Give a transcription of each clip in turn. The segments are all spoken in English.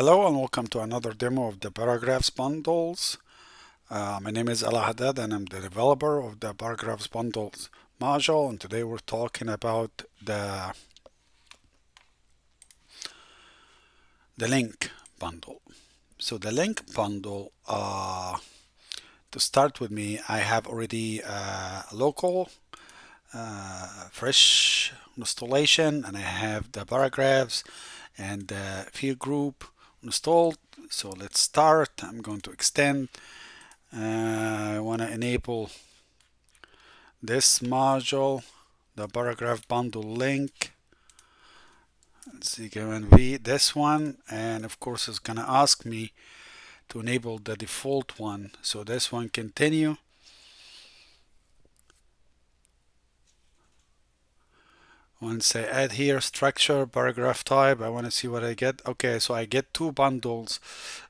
Hello and welcome to another demo of the paragraphs bundles. My name is Ala Haddad and I'm the developer of the paragraphs bundles module, and today we're talking about the link bundle. So the link bundle, to start with me, I have already a local fresh installation, and I have the paragraphs and the field group installed. So let's start. I'm going to extend. I want to enable this module, the paragraph bundle link. Let's see, command V, this one, and of course it's gonna ask me to enable the default one. So this one, continue. Once I add here structure, paragraph type, I want to see what I get. Okay, so I get two bundles.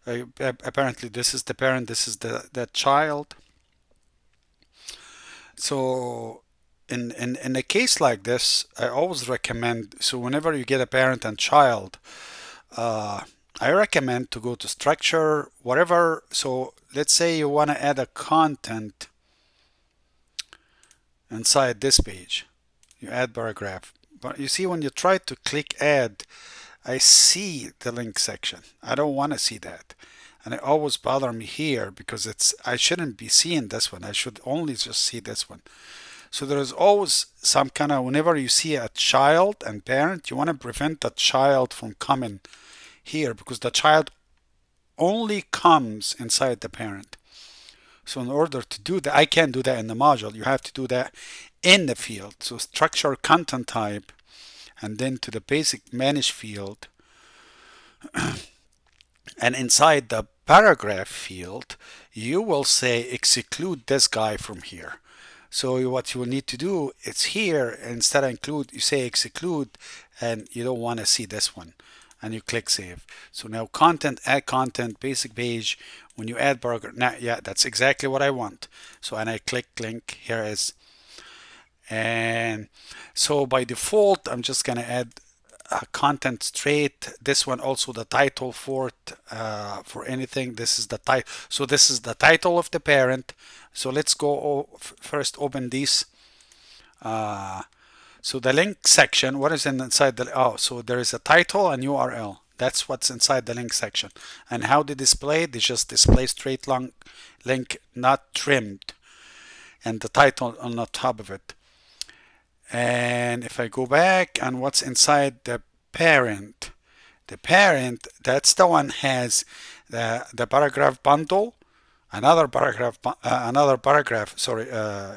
Apparently this is the parent, this is the child. So in a case like this, I always recommend, so whenever you get a parent and child, I recommend to go to structure, whatever. So let's say you want to add a content inside this page. You add paragraph. But you see, when you try to click add, I see the link section. I don't want to see that. And it always bother me here because I shouldn't be seeing this one. I should only just see this one. So there is always some kind of, whenever you see a child and parent, you want to prevent the child from coming here because the child only comes inside the parent. So in order to do that, I can't do that in the module. You have to do that in the field. So structure content type, and then to the basic manage field. And inside the paragraph field, you will say exclude this guy from here. So what you will need to do, it's here, instead of include, you say exclude, and you don't want to see this one. And you click save. So now content, add content, basic page. When you add paragraph, now, yeah, that's exactly what I want. So, and I click link, here is. And so by default, I'm just gonna add content straight. This one also the title for it, for anything. This is the title. So this is the title of the parent. So let's go first open these. So the link section, what is inside the, oh, so there is a title and URL. That's what's inside the link section. And how they display, they just display straight long link, not trimmed, and the title on the top of it. And if I go back, and what's inside the parent, that's the one has the paragraph bundle, another paragraph, sorry,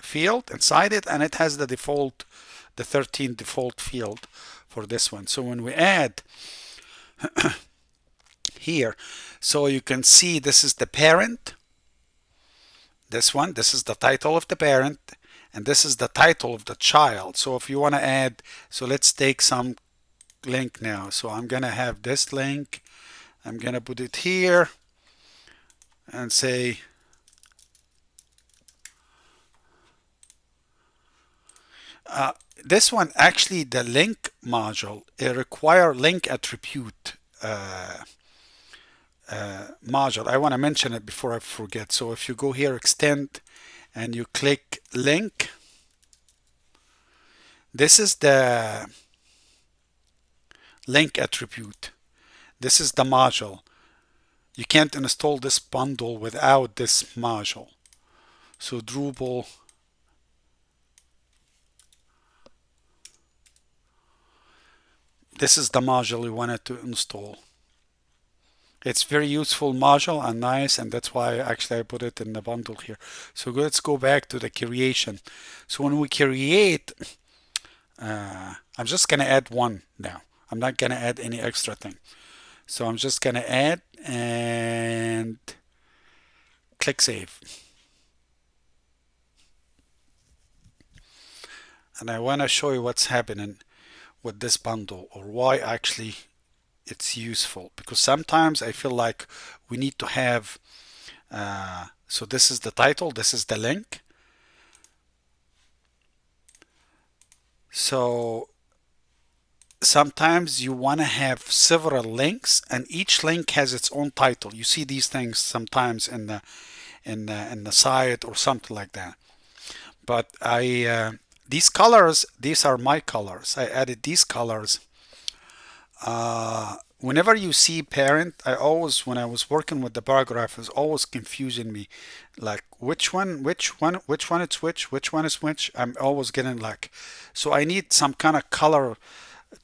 field inside it, and it has the default, the 13 default field for this one. So when we add here, so you can see this is the parent, this one, this is the title of the parent, and this is the title of the child. So if you want to add, so let's take some link now. So I'm gonna have this link, I'm gonna put it here and say this one, actually the link module, it require link attribute module. I want to mention it before I forget. So if you go here, extend, and you click link, this is the link attribute. This is the module. You can't install this bundle without this module. So Drupal, this is the module you wanted to install. It's very useful module and nice, and that's why actually I put it in the bundle here. So let's go back to the creation. So when we create, I'm just gonna add one now. I'm not gonna add any extra thing. So I'm just gonna add and click save. And I want to show you what's happening with this bundle, or why actually it's useful, because sometimes I feel like we need to have, so this is the title, this is the link. So sometimes you want to have several links, and each link has its own title. You see these things sometimes in the site or something like that. But these colors, these are my colors. I added these colors. Whenever you see parent, I always, when I was working with the paragraph, it was always confusing me, like which one is which one is which. I'm always getting like, so I need some kind of color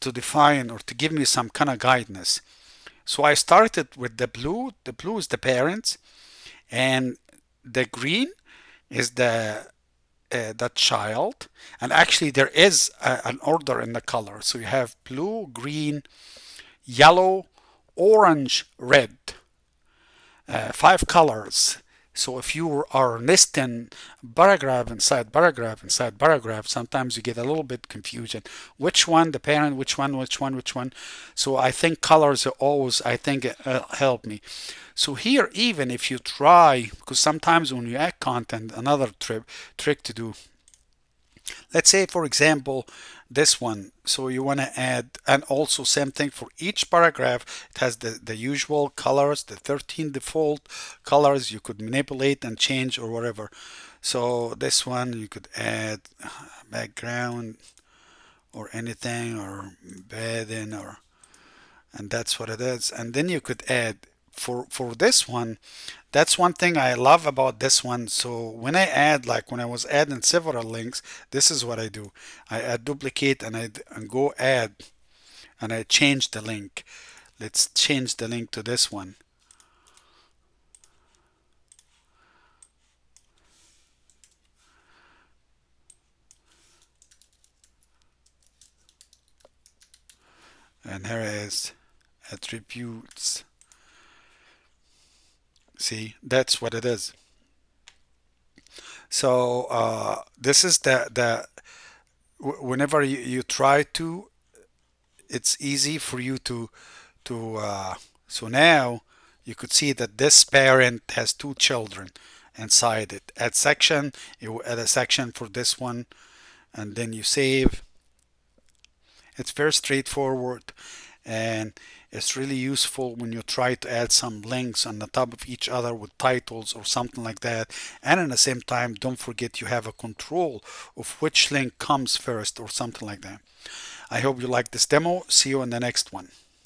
to define or to give me some kind of guidance. So I started with the blue. The blue is the parent, and the green is the child. And actually, there is an order in the color. So you have blue, green, yellow, orange, red, five colors. So if you are listing paragraph inside paragraph inside paragraph, sometimes you get a little bit confusion. Which one, the parent, which one, which one, which one. So I think colors are always, I think, help me. So here, even if you try, because sometimes when you add content, another trick to do, let's say for example this one, so you want to add, and also same thing for each paragraph, it has the usual colors, the 13 default colors you could manipulate and change or whatever. So this one you could add background or anything, or bedding, or, and that's what it is. And then you could add for this one, that's one thing I love about this one. So when I add, like when I was adding several links, this is what I do. I add duplicate, and and go add, and I change the link. Let's change the link to this one. And here is attributes. See, that's what it is. So this is whenever you try to, it's easy for you to so now you could see that this parent has two children inside it. Add section, you add a section for this one, and then you save. It's very straightforward, and it's really useful when you try to add some links on the top of each other with titles or something like that. And at the same time, don't forget you have a control of which link comes first or something like that. I hope you like this demo. See you in the next one.